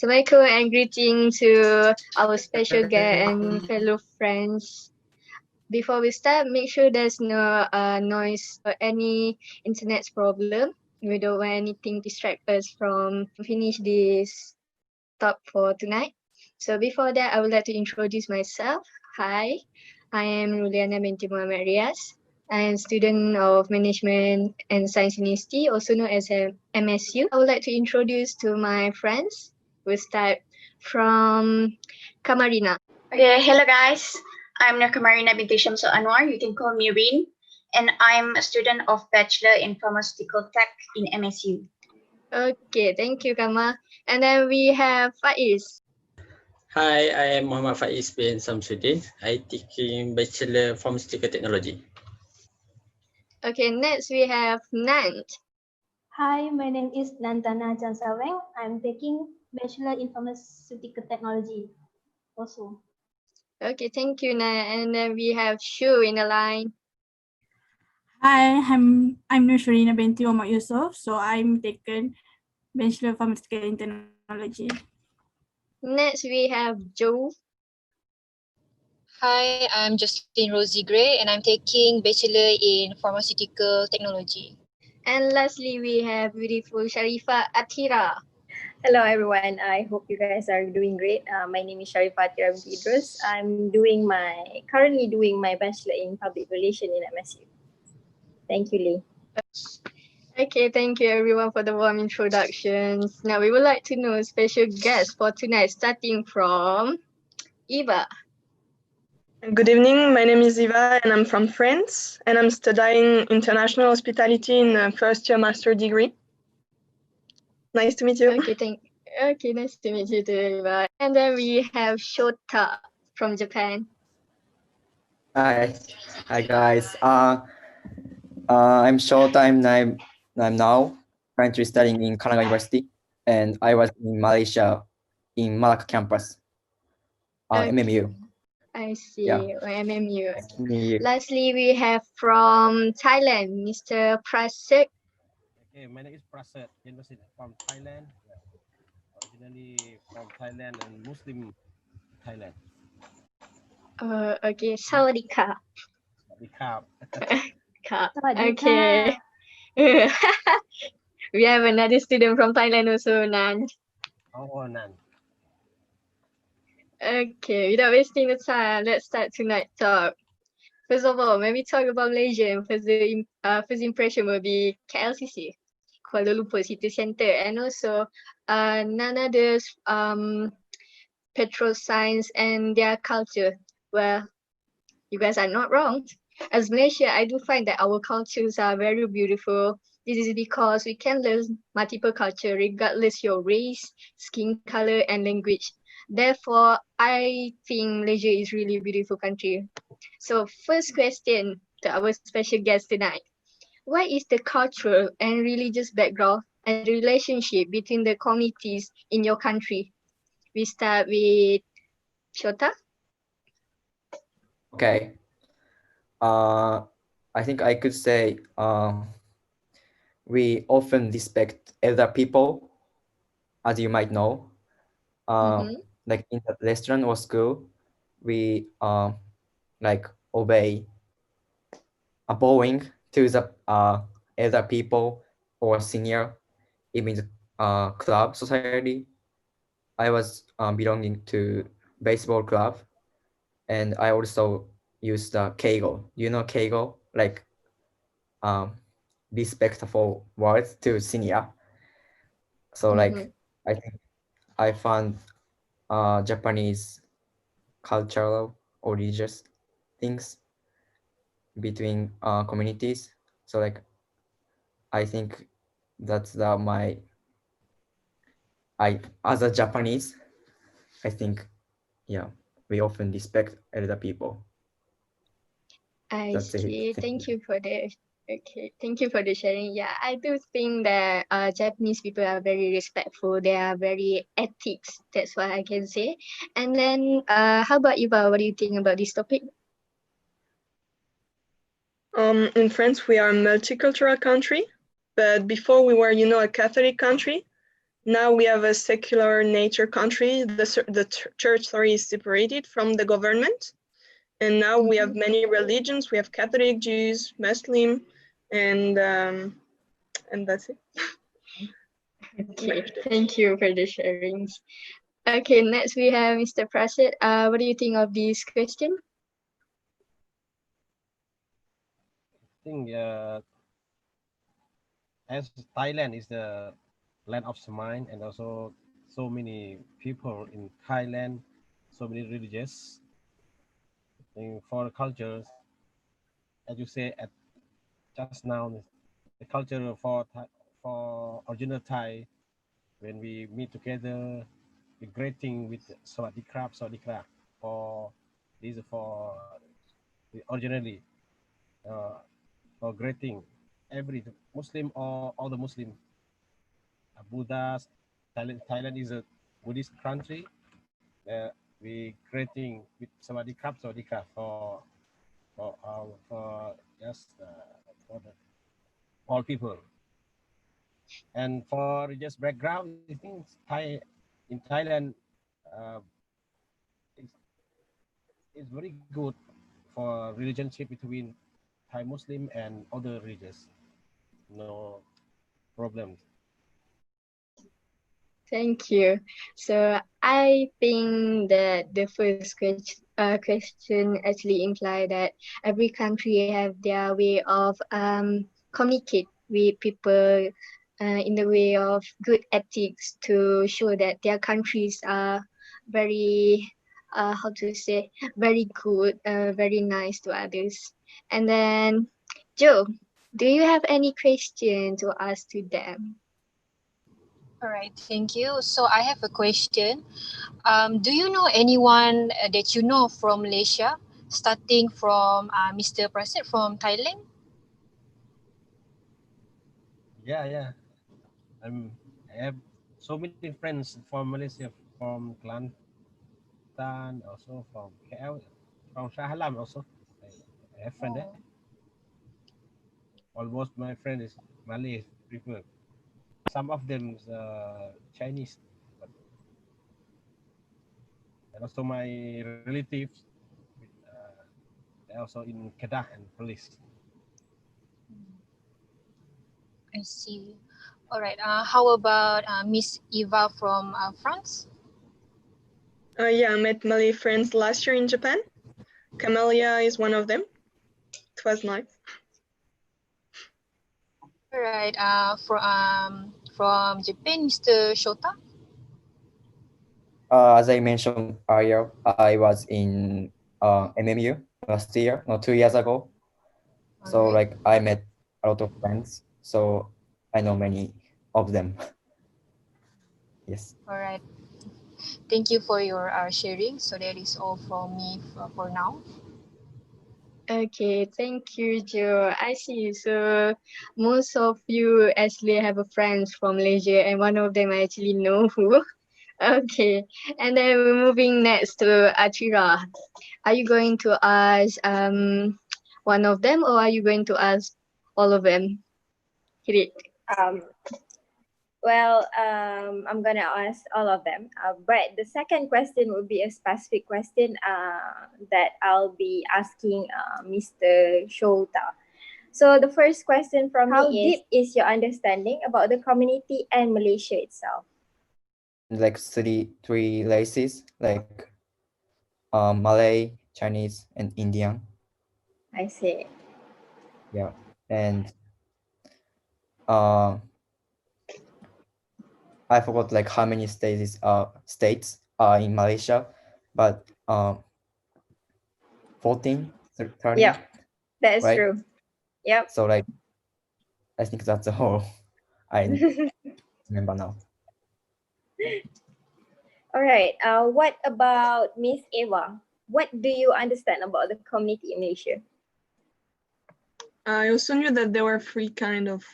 Assalamualaikum and greeting to our special guest and fellow friends. Before we start, make sure there's no noise or any internet problem. We don't want anything distract us from finish this talk for tonight. So before that, I would like to introduce myself. Hi, I am Liyana binti Muhammad Riaz. I am student of Management and Science University, also known as MSU. I would like to introduce to my friends. We'll start from Qamarina. Okay, hello guys. I'm Qamarina binti Syamsul Anwar. You can call me Rin. And I'm a student of Bachelor in Pharmaceutical Tech in MSU. Okay, thank you, Kama. And then we have Faiz. Hi, I am Muhammad Faiz bin Samsudin. I taking Bachelor Pharmaceutical Technology. Okay, next we have Nant. Hi, my name is Nanthana Chansaweng. I'm taking Bachelor in Pharmaceutical Technology also. Okay, thank you, Nant. And then we have Shu in the line. Hi, I'm Syurina binti Muhammad Yusuf. So I'm taken Bachelor of Pharmaceutical in Technology. Next we have Joe. Hi, I'm Jocelyn Rosie Gray and I'm taking Bachelor in Pharmaceutical Technology. And lastly, we have beautiful Sharifa Athirah. Hello everyone, I hope you guys are doing great. My name is Sharifa Athirah binti Idrus. I'm currently doing my Bachelor in Public Relations in MSU. Thank you, Lee. Okay, thank you everyone for the warm introductions. Now we would like to know special guest for tonight, starting from Eva. Good evening, my name is Eva and I'm from France and I'm studying international hospitality in first year master degree. Nice to meet you. Okay, nice to meet you too, Eva. And then we have Shota from Japan. Hi guys. I'm Shota. I'm now currently studying in Kanagawa University, and I was in Malaysia in Malacca campus, MMU. I see, Yeah. MMU. MMU. Lastly, we have from Thailand, Mr. Prasek. Okay, my name is Prasek, from Thailand. Originally from Thailand and Muslim Thailand. Okay, Sawadika. Okay. We have another student from Thailand also, Nan. Oh, Nan. Okay, without wasting the time, let's start tonight's talk. First of all, when we talk about Malaysia, first impression will be KLCC, Kuala Lumpur City Centre, and also none others petrol science and their culture. Well, you guys are not wrong. As Malaysia, I do find that our cultures are very beautiful. This is because we can learn multiple culture regardless your race, skin color, and language. Therefore, I think Malaysia is really a beautiful country. So first question to our special guest tonight. What is the cultural and religious background and relationship between the communities in your country? We start with Shota. Okay. I think I could say we often respect elder people, as you might know. Like in the restaurant or school, we like obey bowing to the elder people or senior, even the club society. I was belonging to baseball club, and I also used the keigo. You know keigo, like respectful words to senior. So like I think I found Japanese cultural or religious things between communities. So like I think that's as a Japanese, I think we often respect elder people. I see. Thank you for the thank you for the sharing. Yeah, I do think that Japanese people are very respectful. They are very ethics. That's what I can say. And then how about Eva? What do you think about this topic? In France, we are a multicultural country, but before we were, a Catholic country. Now we have a secular nature country. The church, is separated from the government. And now we have many religions. We have Catholic, Jews, Muslim, and that's it. Okay, thank you for the sharings. Okay, next we have Mr. Prasit. What do you think of this question? I think as Thailand is the land of Semai, and also so many people in Thailand, so many religious. And for the cultures, as you say at just now, the culture for original Thai, when we meet together, the greeting with Sawadee Krap, for these for the originally for greeting every Muslim or all the Muslim. Buddhas, Thailand is a Buddhist country. We greeting with Sawadee Krap for just for the all people. And for just background, I think in Thailand it's very good for relationship between Thai Muslim and other religions. No problems. Thank you. So I think that the first question actually imply that every country have their way of communicate with people in the way of good ethics to show that their countries are very how to say, very good, very nice to others. And then Joe, do you have any question to ask to them? All right, thank you. So I have a question. Do you know anyone that you know from Malaysia, starting from Mr. Prasit from Thailand? Yeah. I have so many friends from Malaysia, from Kelantan, also from KL, from Shah Alam also. I have friend there. Almost my friend is Malay people. Some of them is Chinese, and also my relatives. They also in Kedah and police. I see. All right. How about Miss Eva from France? Yeah, I met Malay friends last year in Japan. Camellia is one of them. It was nice. All right. From Japan, Mr. Shota. As I mentioned earlier, I was in MMU last year, no, 2 years ago. So like I met a lot of friends. So I know many of them. Yes. All right. Thank you for your sharing. So that is all from me for now. Okay, thank you, Joe. I see. So most of you actually have a friends from Malaysia, and one of them I actually know who. Okay, and then we're moving next to Athirah. Are you going to ask one of them, or are you going to ask all of them? Hit it. Well, I'm gonna ask all of them. But the second question would be a specific question that I'll be asking Mr. Shota. So the first question from me is, how deep is your understanding about the community and Malaysia itself? Like three races, like Malay, Chinese, and Indian. I see. Yeah, and I forgot like how many states are in Malaysia, but 14, 30. Yeah, that is right? true. Yep. So like, I think that's all I remember now. All right. What about Miss Eva? What do you understand about the community in Malaysia? I also knew that there were three kind of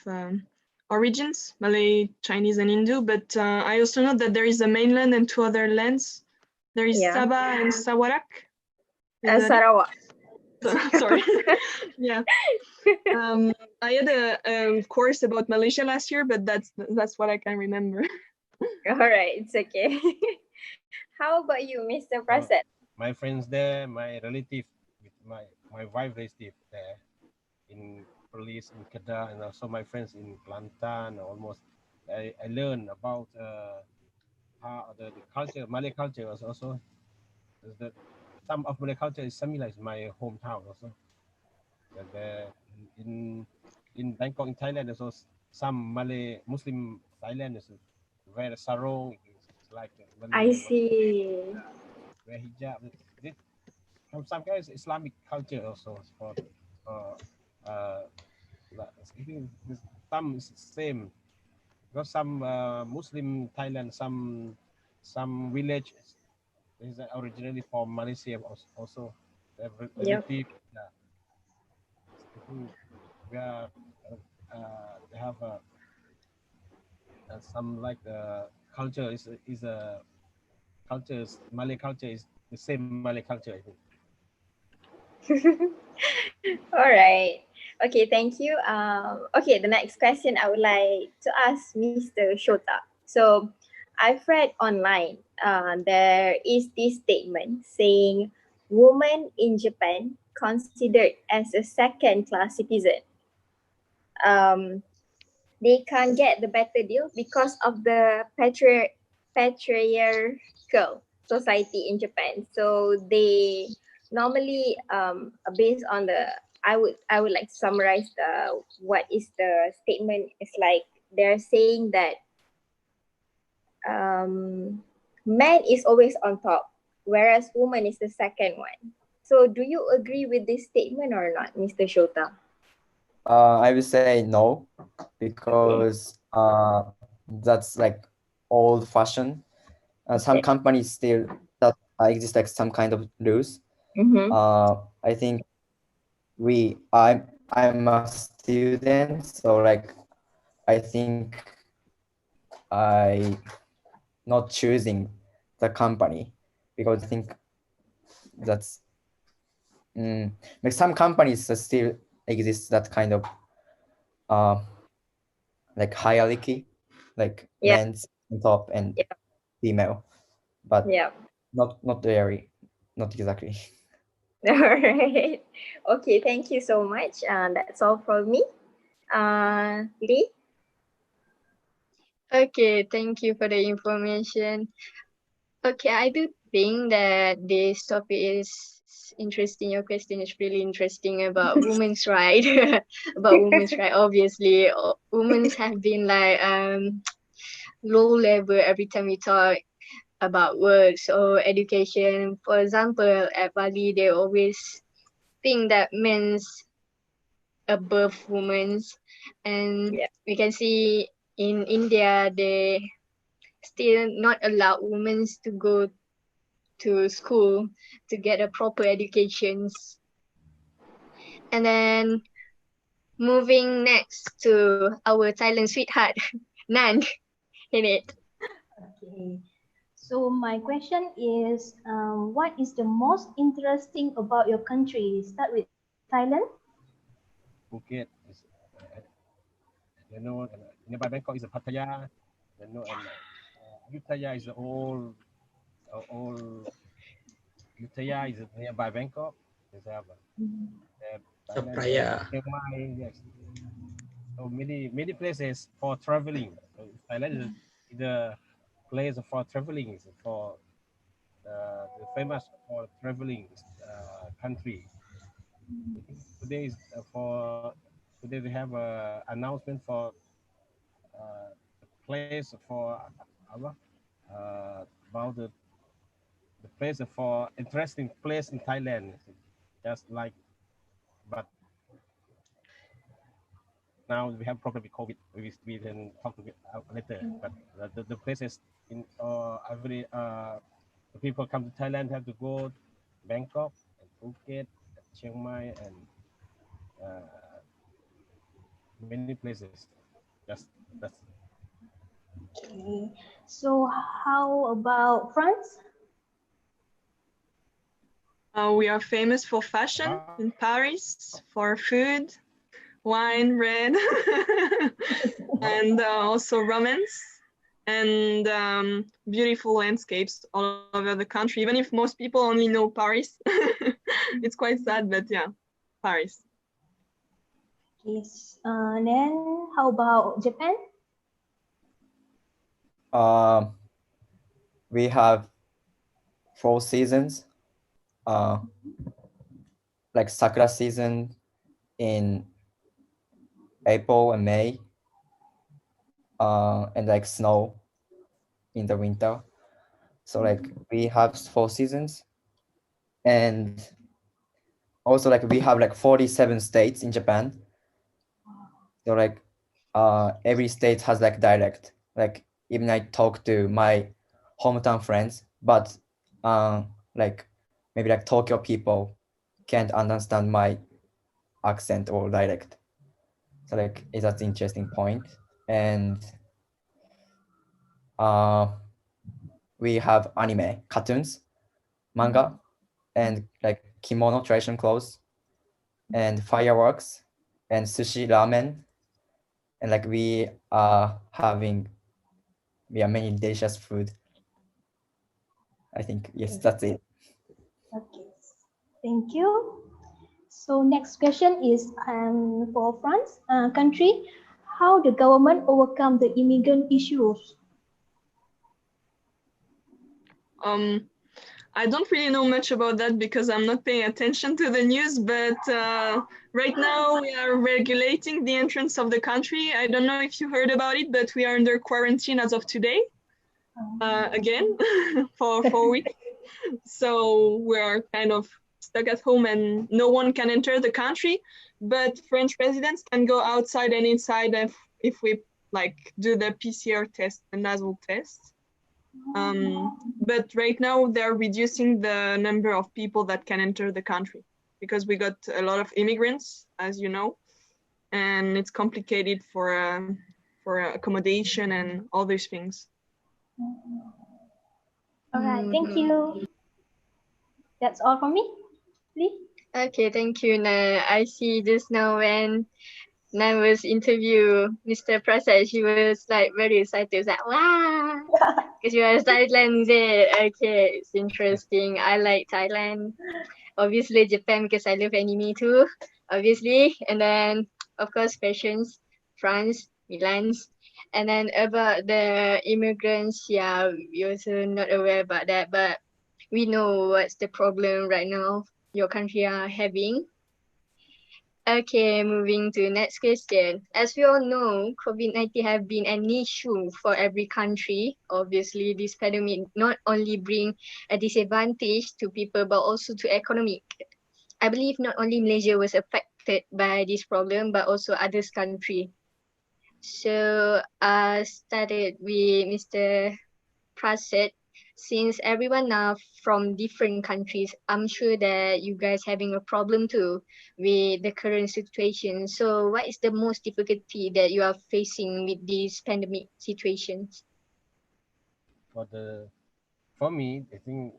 origins, Malay, Chinese, and Hindu, but I also know that there is a mainland and two other lands. There is Sabah and Sawarak. Sarawak. Sorry. Yeah. I had a course about Malaysia last year, but that's what I can remember. All right, it's okay. How about you, Mr. Praset? My friends there, my relative, with my wife relative there in police in Kedah, and also my friends in Kelantan. Almost, I learned about how the culture, Malay culture was also. The, some of Malay culture is similar in my hometown also. And in Bangkok, in Thailand, there's also some Malay Muslim Thailand is wear sarong. It's like I Malay see. wear hijab. Some guys Islamic culture also for I think some is same because some Muslim Thailand, some village is originally from Malaysia also. Yep. Relative, yeah. I think we are they have some like culture is a cultures Malay culture is the same Malay culture, I think. All right. Okay, thank you. Okay, the next question I would like to ask Mr. Shota. So, I've read online there is this statement saying women in Japan considered as a second-class citizen. They can't get the better deal because of the patriarchal society in Japan. So they normally based on the I would like to summarize the what is the statement. It's like they're saying that man is always on top, whereas woman is the second one. So do you agree with this statement or not, Mr. Shota? I would say no, because that's like old fashioned. Some companies still that exist like some kind of rules. I think I'm a student, so like I think I not choosing the company because I think that's like some companies that still exist that kind of like hierarchy, like men's on top and female, but not very, not exactly. All right. Okay, thank you so much. That's all from me. Lee? Okay, thank you for the information. Okay, I do think that this topic is interesting. Your question is really interesting about women's right. About women's right, obviously, women's have been like low level every time we talk about works or education. For example, at Bali, they always think that men's above women's, and we can see in India they still not allow women to go to school to get a proper education. And then moving next to our Thailand sweetheart, Nan, in it. Okay. So my question is, what is the most interesting about your country? Start with Thailand. Phuket is, nearby Bangkok is Pattaya, and Ayutthaya is the old Ayutthaya is nearby Bangkok. There's Chiang Mai, yes. So many places for traveling. So Thailand is the place for traveling, for the famous for traveling country. I think today is today we have a announcement for the place for about the place for interesting place in Thailand. Just like, but now we have problem with COVID. We can talk to later. But the places in every the people come to Thailand have to go to Bangkok and Phuket, Chiang Mai, and many places. That's Okay. So how about France? We are famous for fashion in Paris, for food, wine, bread, and also romance. and beautiful landscapes all over the country, even if most people only know Paris. It's quite sad, but yeah, Paris. Yes. Then how about Japan? We have 4 seasons, like sakura season in April and May, and like snow in the winter. So like we have 4 seasons, and also like we have like 47 states in Japan. So like every state has like dialect. Like even I talk to my hometown friends, but like maybe like Tokyo people can't understand my accent or dialect. So like that's an interesting point. And we have anime, cartoons, manga, and like kimono, traditional clothes, and fireworks, and sushi, ramen, and like we are many delicious food. I think yes, that's it. Okay. Thank you. So next question is for France country. How the government overcome the immigrant issues? I don't really know much about that because I'm not paying attention to the news, but right now we are regulating the entrance of the country. I don't know if you heard about it, but we are under quarantine as of today, again, for 4 weeks. So we're kind of stuck at home and no one can enter the country, but French residents can go outside and inside if we like do the PCR test, the nasal test. But right now they're reducing the number of people that can enter the country because we got a lot of immigrants, as you know, and it's complicated for accommodation and all these things. All right, thank you. That's all from me. Please. Okay, thank you, Na. I see just now when Nan was interview Mr. Prasad, she was like very excited. It was like, wow, because you are Thailand, is it? Okay, it's interesting. I like Thailand. Obviously Japan because I love anime too, obviously. And then of course fashions, France, Milan's. And then about the immigrants, yeah, we also not aware about that, but we know what's the problem right now your country are having. Okay, moving to next question. As we all know, COVID-19 have been an issue for every country. Obviously, this pandemic not only bring a disadvantage to people but also to economic. I believe not only Malaysia was affected by this problem but also others country. So I started with Mr. Prasad. Since everyone are from different countries, I'm sure that you guys having a problem too with the current situation. So what is the most difficulty that you are facing with these pandemic situations? For me, I think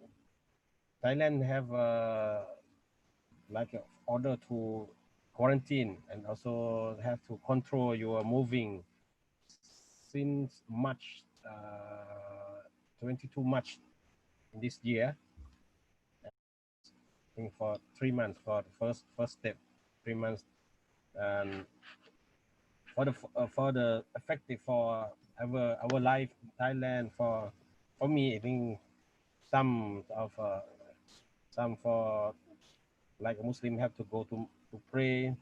Thailand have like a order to quarantine and also have to control your moving since March 22 March in this year. I think for 3 months for the first step, 3 months, and for the effective for our life in Thailand. For me, I think some for like a Muslim have to go to pray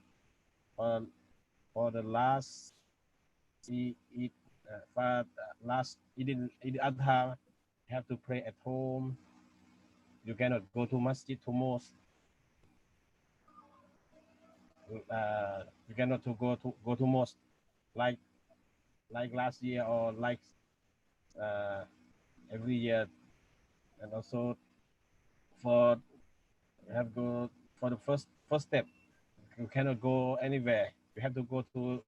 for the last last Eid Adha, have to pray at home. You cannot go to masjid, to mosque. You cannot go to mosque like last year or like every year. And also for the first step, you cannot go anywhere. You have to go to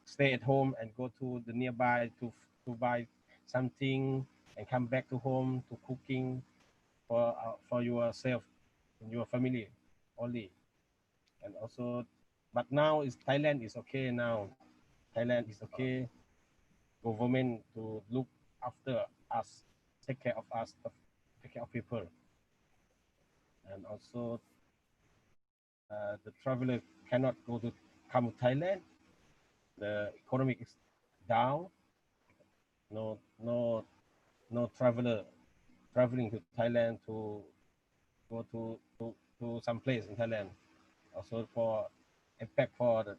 stay at home and go to the nearby to buy something and come back to home to cooking for yourself and your family only. And also, but now Thailand is okay now. Thailand is okay. Government to look after us, take care of us, take care of people. And also the traveler cannot come to Thailand. The economy is down. No traveler traveling to Thailand to go to some place in Thailand. Also for impact for the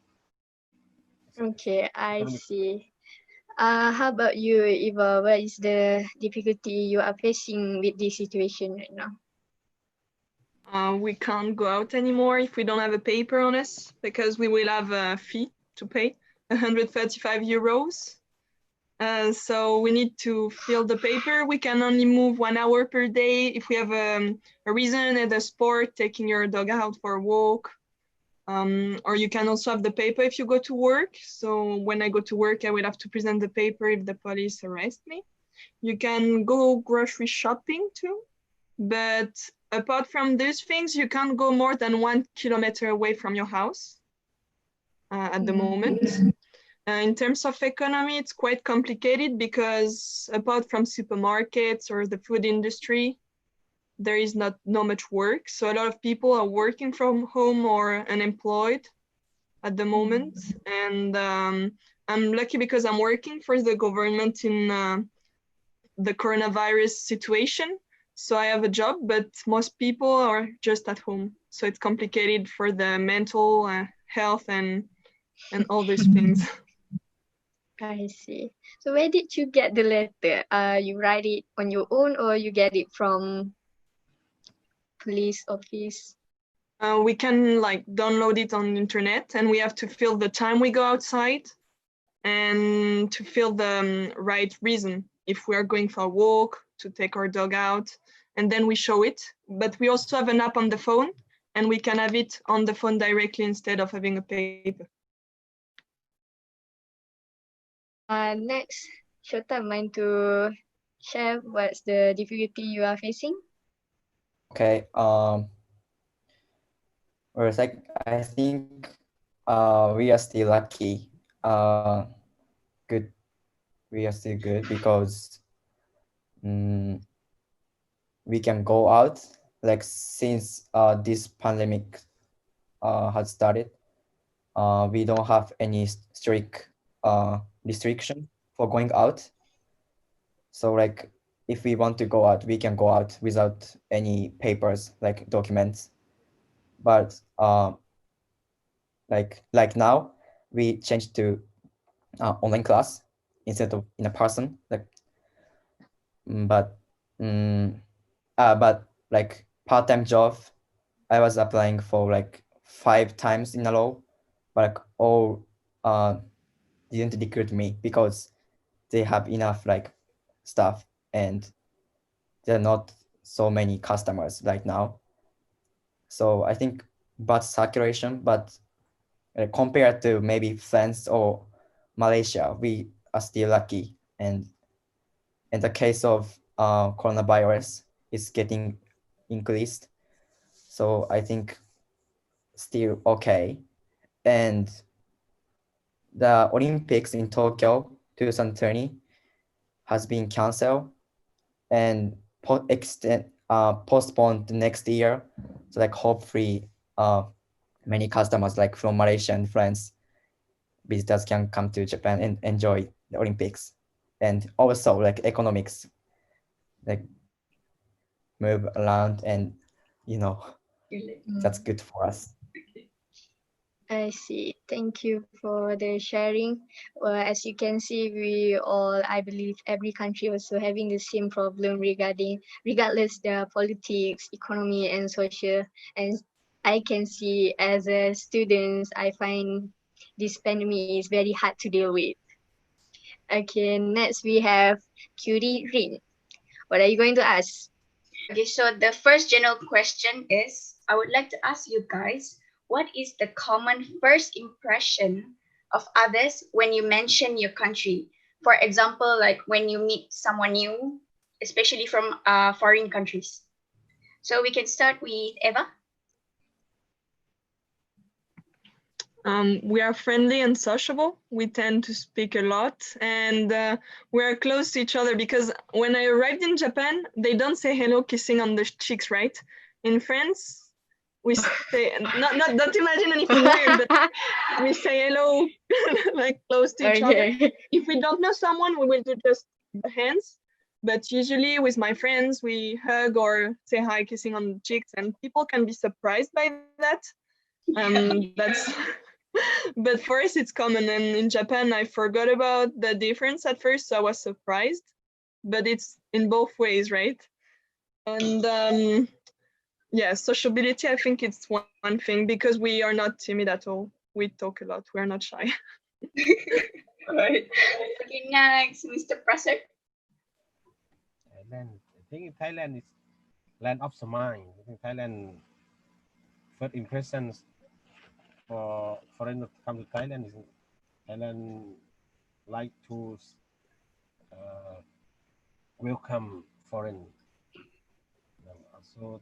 Okay, I economic. see. How about you, Eva? What is the difficulty you are facing with this situation right now? We can't go out anymore if we don't have a paper on us because we will have a fee to pay, 135 euros. So we need to fill the paper. We can only move 1 hour per day if we have a reason at a sport, taking your dog out for a walk. Or you can also have the paper if you go to work. So when I go to work, I will have to present the paper if the police arrest me. You can go grocery shopping too. But apart from these things, you can't go more than 1 kilometer away from your house at the moment. In terms of economy, it's quite complicated because apart from supermarkets or the food industry, there is not much work. So a lot of people are working from home or unemployed at the moment. And I'm lucky because I'm working for the government in the coronavirus situation. So I have a job, but most people are just at home. So it's complicated for the mental health and all these things. I see. So where did you get the letter? You write it on your own or you get it from police office? We can like download it on the internet, and we have to fill the time we go outside and to fill the right reason. If we are going for a walk, to take our dog out, and then we show it. But we also have an app on the phone, and we can have it on the phone directly instead of having a paper. Next, Shota, mind to share what's the difficulty you are facing? Okay. Well, like I think we are still lucky. Good. We are still good because we can go out. Like since this pandemic has started, we don't have any strict restriction for going out. So like if we want to go out, we can go out without any papers like documents. But like now we changed to online class instead of in a person. Like, but like part-time job, I was applying for like 5 times in a row, but like all didn't recruit me because they have enough like staff and there are not so many customers right now. So I think bad circulation, but compared to maybe France or Malaysia, we are still lucky. And in the case of coronavirus, it's getting increased. So I think still okay. And the Olympics in Tokyo 2020 has been canceled and postponed the next year. So like hopefully many customers like from Malaysia and France visitors can come to Japan and enjoy the Olympics. And also like economics, like move around and that's good for us. I see. Thank you for the sharing. As you can see, we all, I believe, every country also having the same problem regardless their politics, economy, and social. And I can see as a student, I find this pandemic is very hard to deal with. Okay, next we have Curie Rin. What are you going to ask? Okay, so the first general question is, I would like to ask you guys, what is the common first impression of others when you mention your country? For example, like when you meet someone new, especially from foreign countries. So we can start with Eva. We are friendly and sociable. We tend to speak a lot, and we are close to each other because when I arrived in Japan, they don't say hello kissing on the cheeks, right? In France, we say not to imagine anything weird, but we say hello like close to each other. If we don't know someone, we will do just hands. But usually with my friends, we hug or say hi, kissing on the cheeks, and people can be surprised by that. That's but for us it's common, and in Japan I forgot about the difference at first, so I was surprised, but it's in both ways, right? And yeah, sociability, I think it's one thing because we are not timid at all. We talk a lot, we're not shy. Right. Okay, next, Mr. Prasad. Thailand. I think Thailand is land of smile. I think Thailand first impressions for foreigners to come to Thailand is Thailand like to welcome foreign. Also,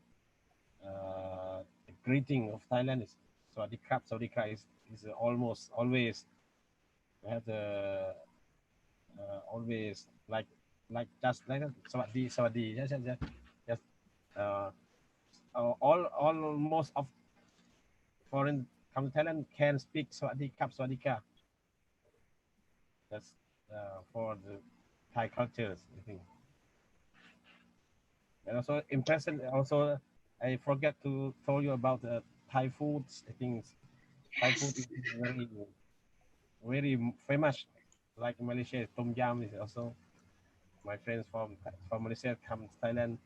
the greeting of Thailand is Sawadee Krap. Sawadee Krap is almost always have the always like just like Sawadee Sawadee. Just all most of foreign come to Thailand can speak Sawadee Krap Sawadee Krap. That's for the Thai cultures, I think. And also impression. Also, I forget to tell you about the Thai foods. I think Thai food is very famous. Like in Malaysia, Tom Yam is also. My friends from Malaysia come to Thailand,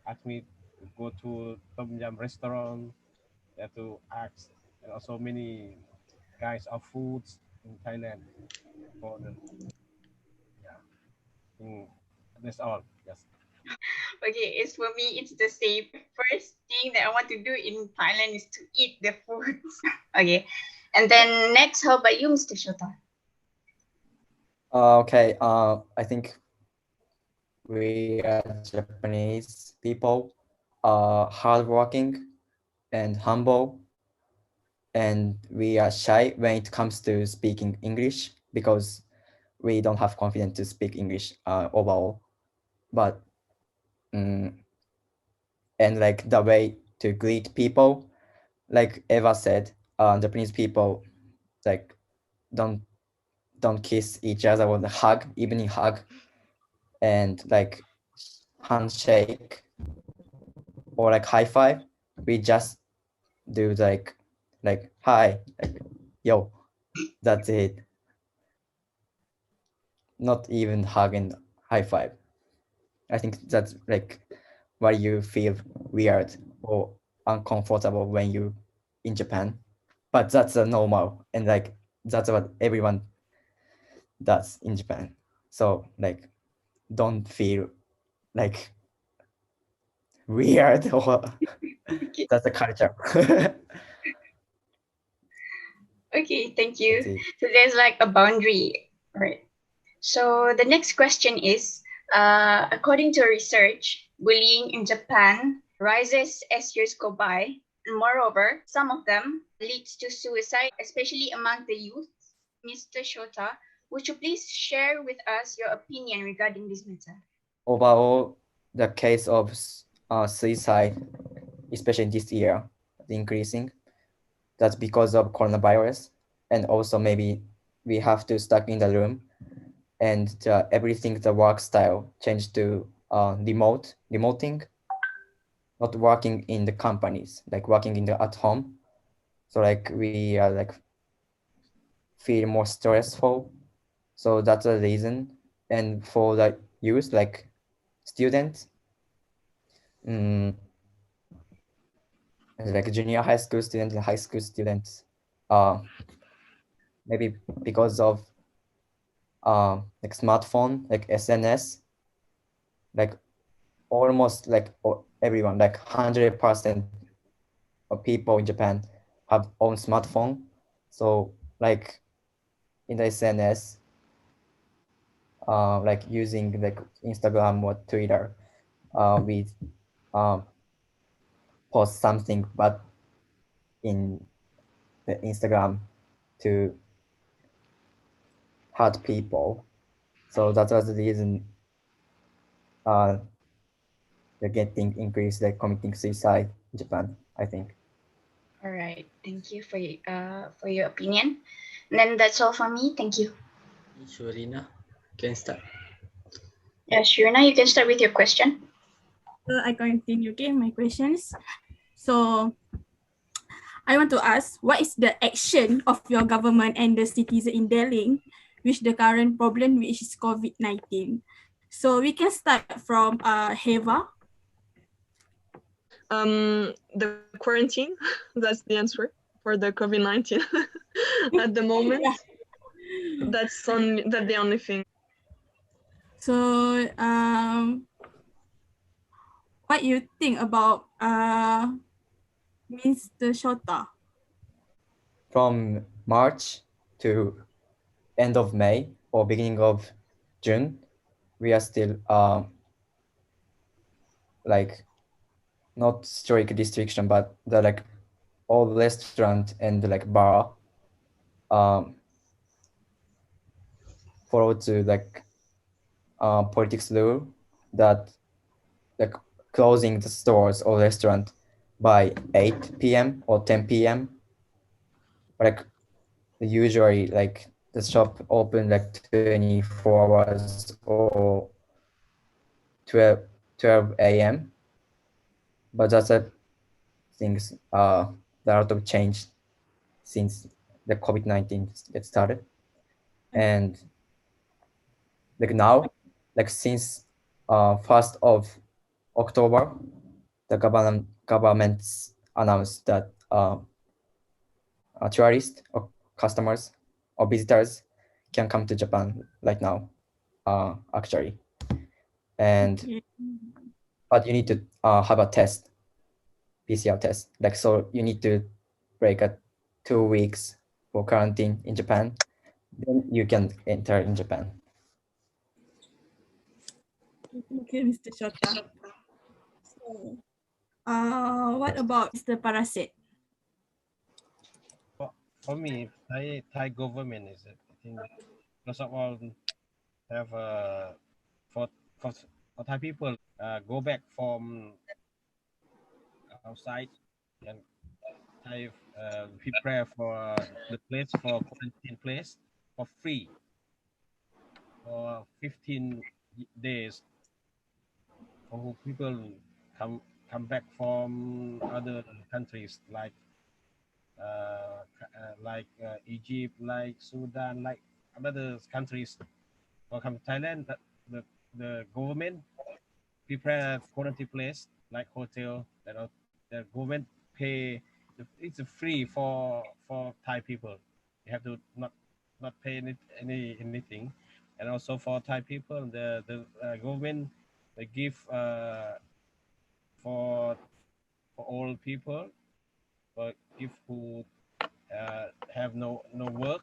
ask me to go to Tom Yam restaurant. They have to ask, and also many kinds of foods in Thailand. For the that's all. Yes. Okay, it's for me, it's the same. First thing that I want to do in Thailand is to eat the food. Okay, and then next, how about you, Mr. Shota? Okay. I think we Japanese people are hardworking and humble, and we are shy when it comes to speaking English because we don't have confidence to speak English overall. But and like the way to greet people, like Eva said, Japanese people like don't kiss each other or hug, evening hug, and like handshake or like high five. We just do like hi, like yo, that's it. Not even hug and high five. I think that's like why you feel weird or uncomfortable when you in Japan. But that's a normal, and like that's what everyone does in Japan. So like don't feel like weird or that's the culture. Okay, thank you. So there's like a boundary, right? So the next question is, according to research, bullying in Japan rises as years go by. And moreover, some of them leads to suicide, especially among the youth. Mr. Shota, would you please share with us your opinion regarding this matter? Overall, the case of suicide, especially this year, increasing. That's because of coronavirus, and also maybe we have to stuck in the room, and everything the work style changed to remoting, not working in the companies, like working in the at home. So like we are like feel more stressful. So that's the reason. And for the youth, like students, like junior high school students and high school students, maybe because of like smartphone, like SNS, like almost like everyone, like 100% of people in Japan have own smartphone. So like in the SNS, like using like Instagram or Twitter, we post something, but in the Instagram, to hurt people. So that was the reason they're getting increased, like committing suicide in Japan, I think. All right. Thank you for your opinion. And then that's all for me. Thank you. Syurina, can start. Yeah, Syurina, you can start with your question. I continue, okay, my questions. So I want to ask, what is the action of your government and the citizen in dealing with the current problem, which is COVID-19? So we can start from Heva. The quarantine, that's the answer for the COVID-19 at the moment. Yeah. That's the only thing. So what you think about Mr. Shota? From March to end of May or beginning of June, we are still like not strict restriction, but the like all restaurant and like bar follow to like politics rule that like closing the stores or restaurant by 8 p.m. or 10 p.m. Like usually like the shop open like 24 hours or 12 a.m. But that's a things there are a lot of change since the COVID-19 get started. And like now, like since 1st of October, the governments announced that tourists or customers or visitors can come to Japan right now, actually. And but you need to have a test, PCR test. Like so, you need to break a 2 weeks for quarantine in Japan. Then you can enter in Japan. Okay, Mr. Shota. So, what about Mr. Parasit? For me, Thai government is, I think, first of all, have for Thai people go back from outside and Thai prepare for the place for quarantine place for free for 15 days for people come back from other countries like Egypt, like Sudan, like other countries. For come to Thailand, the government prepare quarantine place like hotel that the government pay. It's free for Thai people. You have to not pay anything, and also for Thai people, the government they give for all people, but give who have no work,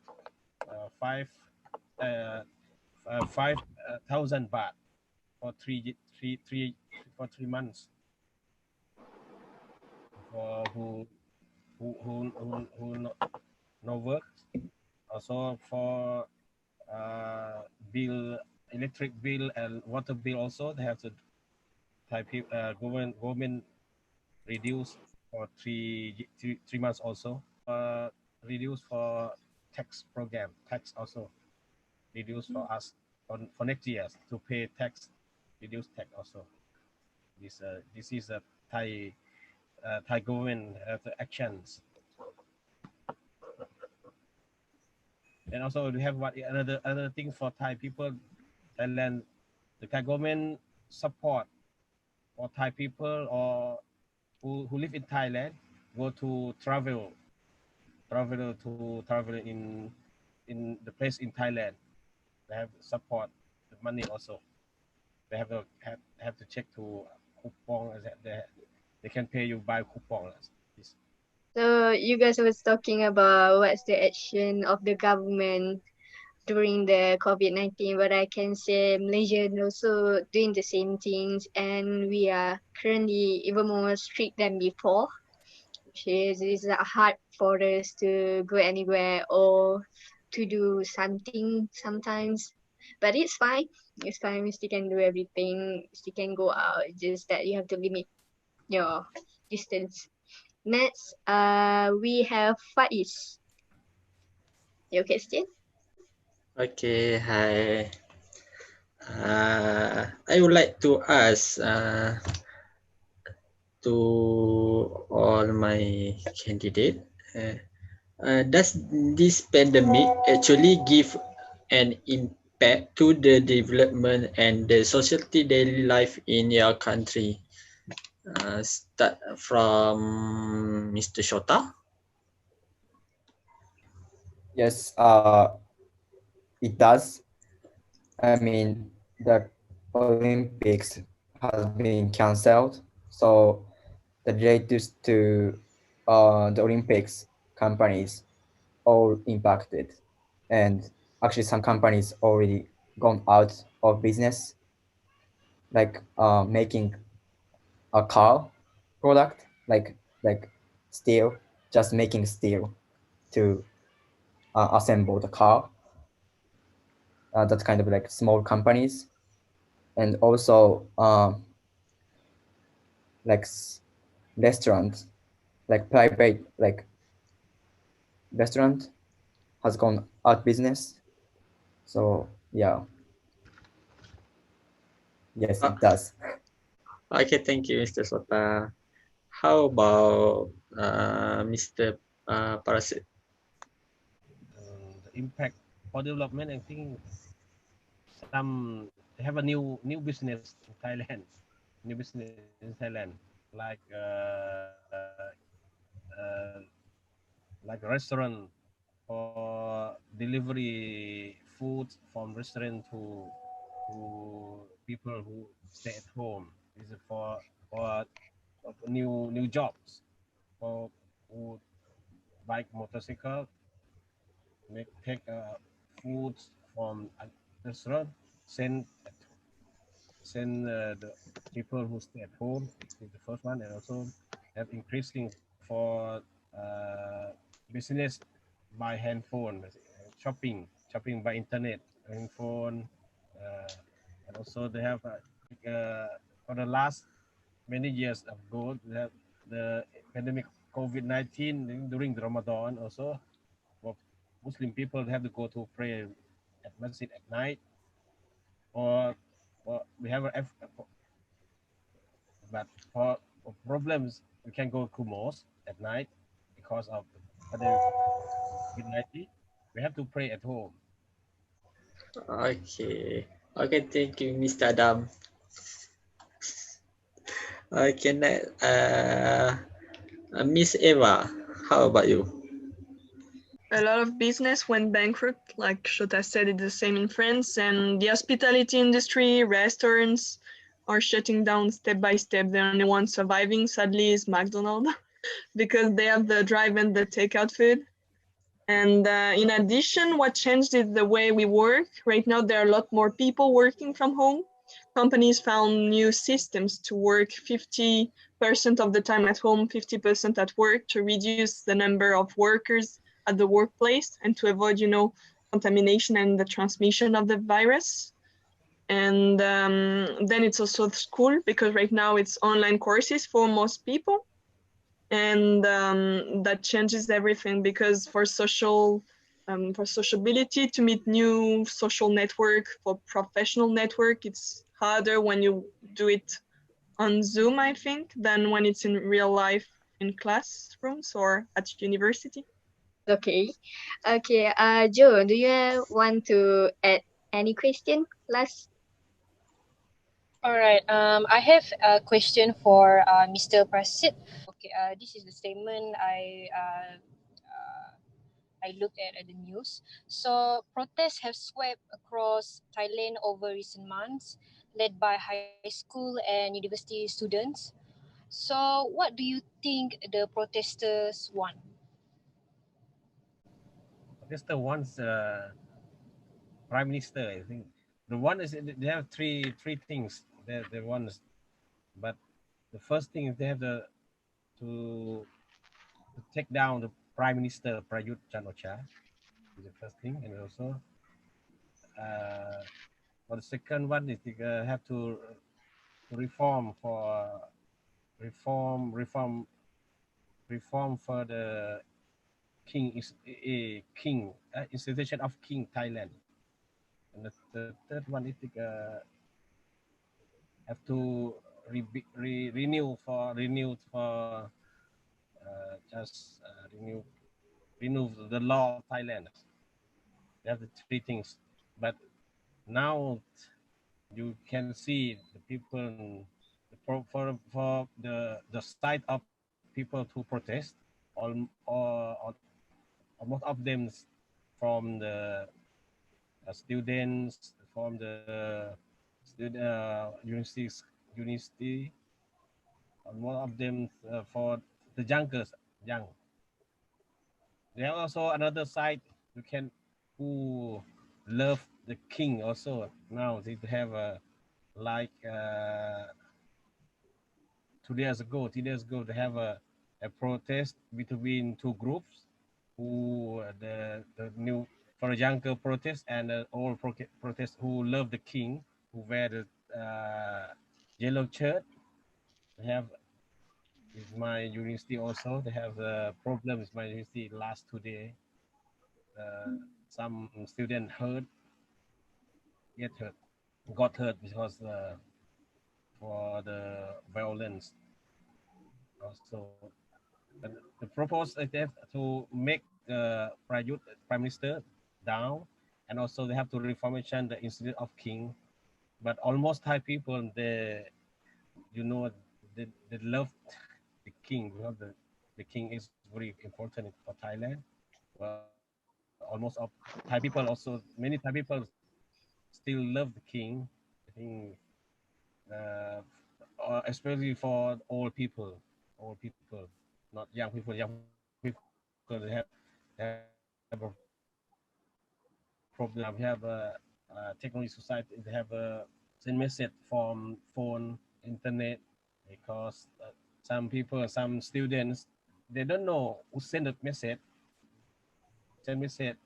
5,000 baht for for 3 months for who no work. Also for bill, electric bill and water bill. Also they have to government reduce for 3 months. Also reduce for tax program. Tax also reduce for us for next year to pay tax. Reduce tax also. This is a Thai government actions. And also we have another thing for Thai people. Thailand, the Thai government support for Thai people or who live in Thailand go to travel in the place in Thailand. They have support the money also. They have to check to coupon that they can pay you by coupon. So you guys was talking about what's the action of the government during the COVID-19, but I can say Malaysia also doing the same things, and we are currently even more strict than before. It's hard for us to go anywhere or to do something sometimes. But it's fine. It's fine. We still can do everything. Still can go out. Just that you have to limit your distance. Next, we have Faiz. You okay, still? Okay, hi. I would like to ask to all my candidate, does this pandemic actually give an impact to the development and the society daily life in your country? Start from Mr. Shota. Yes, it does. I mean, the Olympics has been cancelled, so the related to the Olympics companies all impacted, and actually some companies already gone out of business, like making a car product, like steel, just making steel to assemble the car. That's kind of like small companies, and also like restaurants, like private like restaurant has gone out business. So yeah, yes, Uh, it does. okay, thank you, Mr. Shota. How about Mr. Parasit? The impact for development, I think some they have a new business in Thailand, new business in Thailand, like like a restaurant for delivery food from restaurant to people who stay at home. This is for new jobs for who bike motorcycle make take food from a restaurant send the people who stay at home. This is the first one, and also have increasing for business by handphone, shopping by internet, handphone, uh, and also they have for the last many years ago they have the pandemic COVID-19 during the Ramadan also. For Muslim people, they have to go to pray at masjid at night, or we have a but for problems we can go to mosque at night because of the COVID-19. We have to pray at home. Okay. Okay, thank you, Mr. Adam. Okay, next, Miss Eva, how about you? A lot of business went bankrupt, like Shota said, it's the same in France, and the hospitality industry, restaurants are shutting down step by step. The only one surviving, sadly, is McDonald's because they have the drive and the takeout food. And in addition, what changed is the way we work. Right now, there are a lot more people working from home. Companies found new systems to work 50% of the time at home, 50% at work, to reduce the number of workers at the workplace and to avoid, contamination and the transmission of the virus. And then it's also school, because right now it's online courses for most people. And that changes everything, because for sociability, to meet new social network, for professional network, it's harder when you do it on Zoom, I think, than when it's in real life in classrooms or at university. Okay. Okay. Joe, do you want to add any question? Last. All right. I have a question for Mr. Prasit. Okay. This is the statement I looked at the news. So protests have swept across Thailand over recent months, led by high school and university students. So what do you think the protesters want? That's the one's prime minister. I think the one is they have three things. The one is, but the first thing is they have to to take down the Prime Minister Prayut Chan-o-cha is the first thing, and also for the second one is have to reform for the king is a king institution of King Thailand, and the third one is have to renew just renew the law of Thailand. They have the three things, but now you can see the people for the side of people to protest, all most of them from the students from the university, and one of them for the young. There are also another side you can who love the king also. Now they have like 2 days ago they have a protest between two groups who the new for a younger protest and old protest who love the king, who wear the yellow shirt. They have is my university also. They have the problem with my university last 2 days. Some student got hurt because for the violence. Also, the proposal is to make Prayut Prime Minister down, and also they have to reformation the Institute of King. But almost Thai people, they love the king because the king is very important for Thailand. Well, almost of Thai people also, many Thai people still love the king. I think, especially for old people, not young people. Young people they have a problem. We have a technology society. They have a send message from phone, internet, because some people, some students, they don't know who send the message. Send message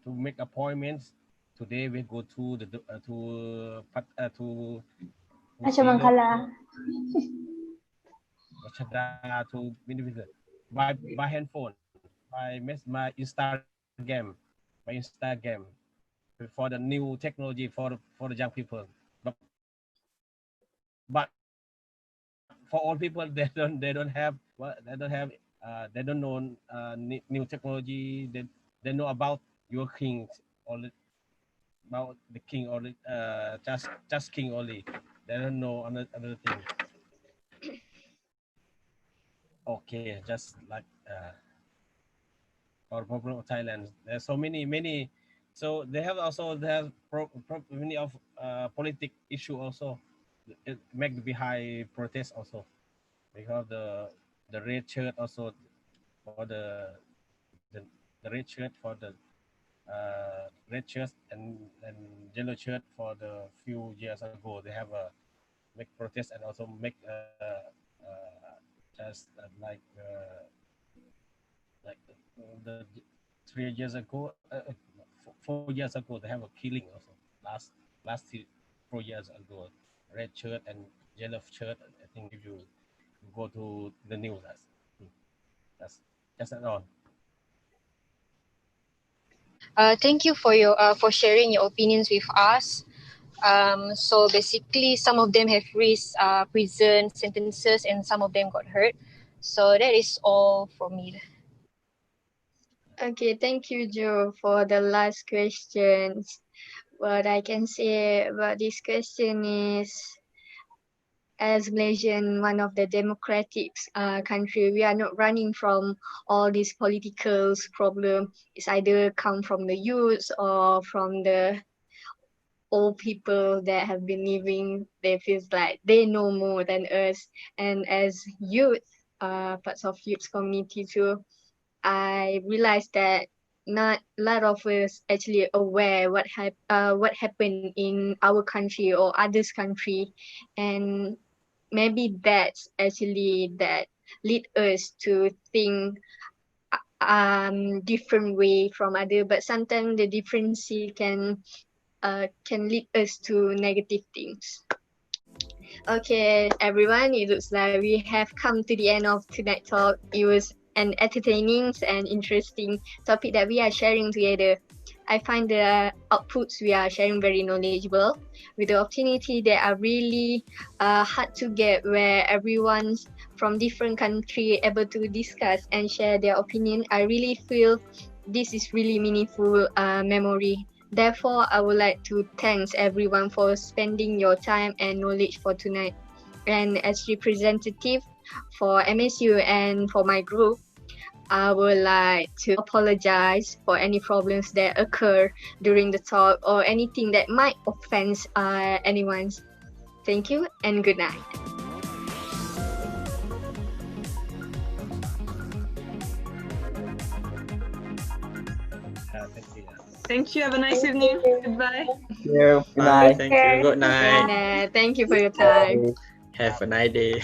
to make appointments. Today we go to the to Usilo, Achamangkala. Rashada to individual by handphone, by Instagram, for the new technology for the young people. But for all people, they don't have they don't know new technology. They know about your king only, about the king only, just king only. They don't know another thing. Okay, just like our problem of Thailand. There's so many. So they have many of politic issue also. It make the high protest also, because the red shirt also for the, the red shirt for the red shirt and yellow shirt for the few years ago. They have a make protest and also make just like the 3 years ago, 4 years ago, they have a killing also. Last 4 years ago, red shirt and yellow shirt. I think if you go to the news, that's all. Thank you for sharing your opinions with us. So basically, some of them have faced prison sentences, and some of them got hurt. So that is all from me. Okay, thank you, Joe, for the last questions. What I can say about this question is, as Malaysian, one of the democratic country, we are not running from all these political problem. It's either come from the youth or from the old people that have been living. They feel like they know more than us. And as youth, parts of youth community too, I realized that not a lot of us actually aware what happened in our country or others' country, and maybe that's actually that lead us to think different way from other, but sometimes the difference can lead us to negative things. Okay, everyone, it looks like we have come to the end of tonight's talk. It was an entertaining and interesting topic that we are sharing together. I find the outputs we are sharing very knowledgeable. With the opportunity that are really hard to get, where everyone's from different country able to discuss and share their opinion, I really feel this is really meaningful memory. Therefore, I would like to thank everyone for spending your time and knowledge for tonight. And as representative for MSU and for my group, I would like to apologize for any problems that occur during the talk or anything that might offend anyone. Thank you and good night. Thank you. Thank you. Have a nice evening. Goodbye. Thank you. Good Bye. night. Thank you. Good night. Thank you for your time. Have a nice day.